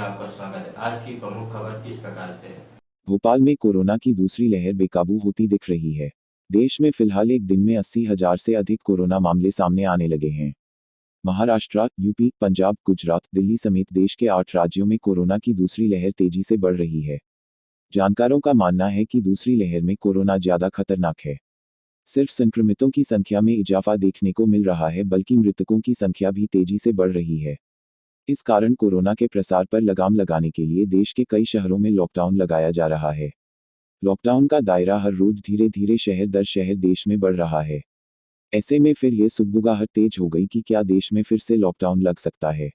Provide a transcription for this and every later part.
आपका स्वागत है। आज की प्रमुख खबर इस प्रकार से है। भोपाल में कोरोना की दूसरी लहर बेकाबू होती दिख रही है। देश में फिलहाल एक दिन में 80,000 से अधिक कोरोना मामले सामने आने लगे हैं। महाराष्ट्र, यूपी, पंजाब, गुजरात, दिल्ली समेत देश के 8 राज्यों में कोरोना की दूसरी लहर तेजी से बढ़ रही है। जानकारों का मानना है कि दूसरी लहर में कोरोना ज्यादा खतरनाक है। सिर्फ संक्रमितों की संख्या में इजाफा देखने को मिल रहा है, बल्कि मृतकों की संख्या भी तेजी से बढ़ रही है। इस कारण कोरोना के प्रसार पर लगाम लगाने के लिए देश के कई शहरों में लॉकडाउन लगाया जा रहा है। लॉकडाउन का दायरा हर रोज धीरे धीरे शहर दर शहर देश में बढ़ रहा है। ऐसे में फिर ये सुगबुगाहट तेज हो गई कि क्या देश में फिर से लॉकडाउन लग सकता है।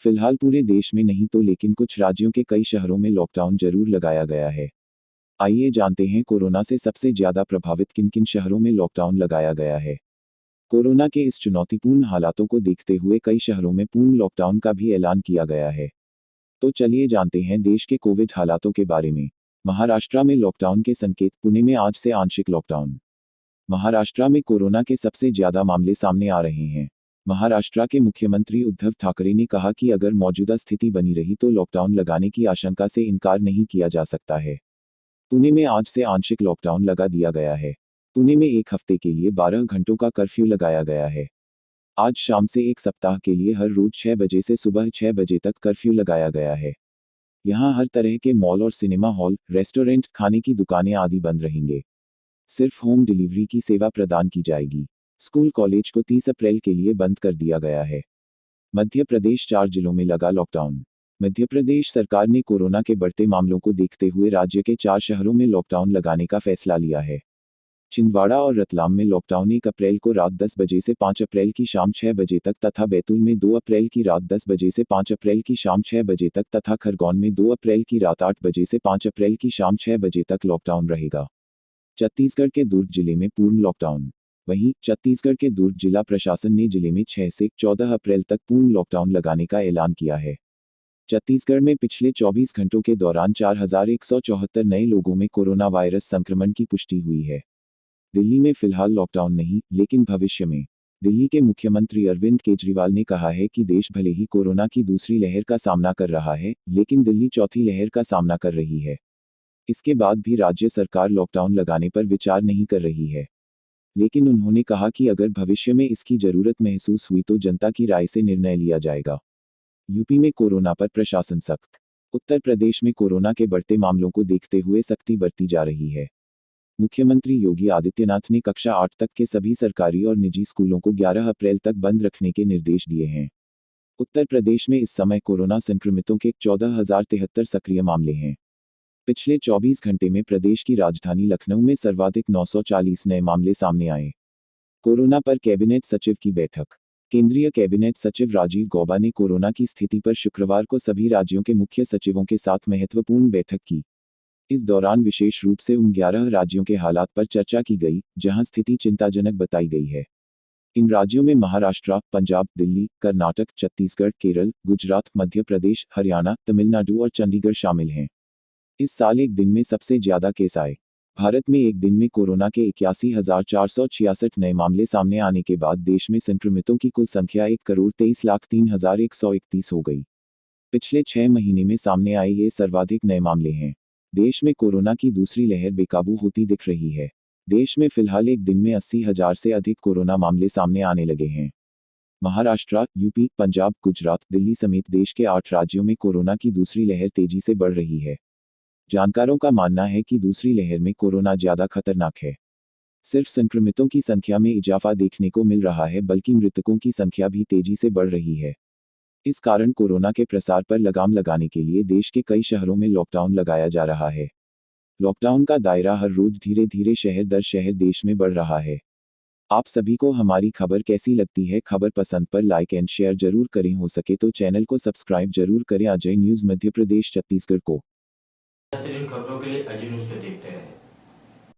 फिलहाल पूरे देश में नहीं तो लेकिन कुछ राज्यों के कई शहरों में लॉकडाउन जरूर लगाया गया है। आइए जानते हैं कोरोना से सबसे ज्यादा प्रभावित किन किन शहरों में लॉकडाउन लगाया गया है। कोरोना के इस चुनौतीपूर्ण हालातों को देखते हुए कई शहरों में पूर्ण लॉकडाउन का भी ऐलान किया गया है। तो चलिए जानते हैं देश के कोविड हालातों के बारे में। महाराष्ट्र में लॉकडाउन के संकेत, पुणे में आज से आंशिक लॉकडाउन। महाराष्ट्र में कोरोना के सबसे ज्यादा मामले सामने आ रहे हैं। महाराष्ट्र के मुख्यमंत्री उद्धव ठाकरे ने कहा कि अगर मौजूदा स्थिति बनी रही तो लॉकडाउन लगाने की आशंका से इनकार नहीं किया जा सकता है। पुणे में आज से आंशिक लॉकडाउन लगा दिया गया है। पुणे में एक हफ्ते के लिए 12 घंटों का कर्फ्यू लगाया गया है। आज शाम से एक सप्ताह के लिए हर रोज 6 बजे से सुबह 6 बजे तक कर्फ्यू लगाया गया है। यहाँ हर तरह के मॉल और सिनेमा हॉल, रेस्टोरेंट, खाने की दुकानें आदि बंद रहेंगे। सिर्फ होम डिलीवरी की सेवा प्रदान की जाएगी। स्कूल कॉलेज को 30 अप्रैल के लिए बंद कर दिया गया है। मध्य प्रदेश 4 जिलों में लगा लॉकडाउन। मध्य प्रदेश सरकार ने कोरोना के बढ़ते मामलों को देखते हुए राज्य के 4 शहरों में लॉकडाउन लगाने का फैसला लिया है। छिंदवाड़ा और रतलाम में लॉकडाउन 1 अप्रैल को रात 10 बजे से 5 अप्रैल की शाम 6 बजे तक तथा बैतूल में 2 अप्रैल की रात 10 बजे से 5 अप्रैल की शाम 6 बजे तक तथा खरगोन में 2 अप्रैल की रात 8 बजे से 5 अप्रैल की शाम 6 बजे तक लॉकडाउन रहेगा। छत्तीसगढ़ के दुर्ग जिले में पूर्ण लॉकडाउन। वहीं छत्तीसगढ़ के दुर्ग जिला प्रशासन ने जिले में 6 से 14 अप्रैल तक पूर्ण लॉकडाउन लगाने का ऐलान किया है। छत्तीसगढ़ में पिछले 24 घंटों के दौरान 4,174 नए लोगों में कोरोना वायरस संक्रमण की पुष्टि हुई है। दिल्ली में फिलहाल लॉकडाउन नहीं, लेकिन भविष्य में। दिल्ली के मुख्यमंत्री अरविंद केजरीवाल ने कहा है कि देश भले ही कोरोना की दूसरी लहर का सामना कर रहा है, लेकिन दिल्ली चौथी लहर का सामना कर रही है। इसके बाद भी राज्य सरकार लॉकडाउन लगाने पर विचार नहीं कर रही है। लेकिन उन्होंने कहा कि अगर भविष्य में इसकी जरूरत महसूस हुई तो जनता की राय से निर्णय लिया जाएगा। यूपी में कोरोना पर प्रशासन सख्त। उत्तर प्रदेश में कोरोना के बढ़ते मामलों को देखते हुए सख्ती बरती जा रही है। मुख्यमंत्री योगी आदित्यनाथ ने कक्षा 8 तक के सभी सरकारी और निजी स्कूलों को 11 अप्रैल तक बंद रखने के निर्देश दिए हैं। उत्तर प्रदेश में इस समय कोरोना संक्रमितों के 14,073 सक्रिय मामले हैं। पिछले 24 घंटे में प्रदेश की राजधानी लखनऊ में सर्वाधिक 940 नए मामले सामने आए। कोरोना पर कैबिनेट सचिव की बैठक। केंद्रीय कैबिनेट सचिव राजीव गौबा ने कोरोना की स्थिति पर शुक्रवार को सभी राज्यों के मुख्य सचिवों के साथ महत्वपूर्ण बैठक की। इस दौरान विशेष रूप से उन 11 राज्यों के हालात पर चर्चा की गई, जहां स्थिति चिंताजनक बताई गई है। इन राज्यों में महाराष्ट्र, पंजाब, दिल्ली, कर्नाटक, छत्तीसगढ़, केरल, गुजरात, मध्य प्रदेश, हरियाणा, तमिलनाडु और चंडीगढ़ शामिल हैं। इस साल एक दिन में सबसे ज्यादा केस आए। भारत में एक दिन में कोरोना के 81,466 नए मामले सामने आने के बाद देश में संक्रमितों की कुल संख्या 1,23,03,131 हो गई। पिछले 6 महीने में सामने आए ये सर्वाधिक नए मामले हैं। देश में कोरोना की दूसरी लहर बेकाबू होती दिख रही है। देश में फिलहाल एक दिन में 80,000 से अधिक कोरोना मामले सामने आने लगे हैं। महाराष्ट्र, यूपी, पंजाब, गुजरात, दिल्ली समेत देश के 8 राज्यों में कोरोना की दूसरी लहर तेजी से बढ़ रही है। जानकारों का मानना है कि दूसरी लहर में कोरोना ज्यादा खतरनाक है। सिर्फ संक्रमितों की संख्या में इजाफा देखने को मिल रहा है, बल्कि मृतकों की संख्या भी तेजी से बढ़ रही है। इस कारण कोरोना के प्रसार पर लगाम लगाने के लिए देश के कई शहरों में लॉकडाउन लगाया जा रहा है। लॉकडाउन का दायरा हर रोज धीरे धीरे शहर दर शहर देश में बढ़ रहा है। आप सभी को हमारी खबर कैसी लगती है? खबर पसंद पर लाइक एंड शेयर जरूर करें। हो सके तो चैनल को सब्सक्राइब जरूर करें। अजय न्यूज मध्य प्रदेश छत्तीसगढ़ को बेहतरीन खबरों के लिए अजय न्यूज को देखते हैं।